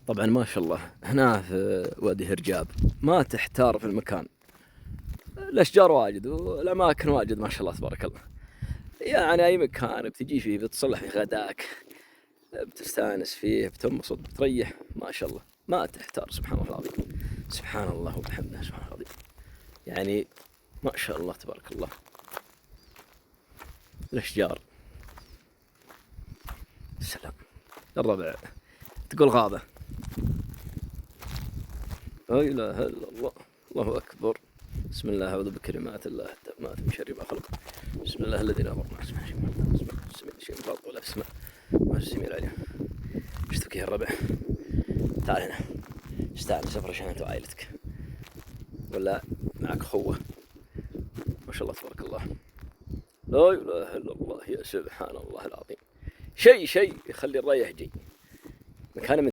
طبعا ما شاء الله هنا في وادي هرجاب ما تحتار في المكان، الأشجار واجد والأماكن واجد ما شاء الله تبارك الله. يعني أي مكان بتجي فيه بتصلح فيه غداك، بتستانس فيه، بتنبسط، بتريح، ما شاء الله ما تحتار. سبحان الله العظيم، سبحان الله وبحمده، سبحان الله العظيم. يعني ما شاء الله تبارك الله. الأشجار سلام. الربع تقول غابة. لا إله إلا الله، الله أكبر. بسم الله، أعوذ بكلمات الله التامات من شر ما خلق. بسم الله الذي لا يضر مع اسمه شيء من ولا في السماء ما السميع العليم. ايش تبكي يا الربع؟ تعال هنا، استعن سفر عشان انت وعائلتك، ولا معك خوة. ما شاء الله تبارك الله. لا إله إلا الله، يا سبحان الله العظيم. شيء يخلي الرايح جي. مكان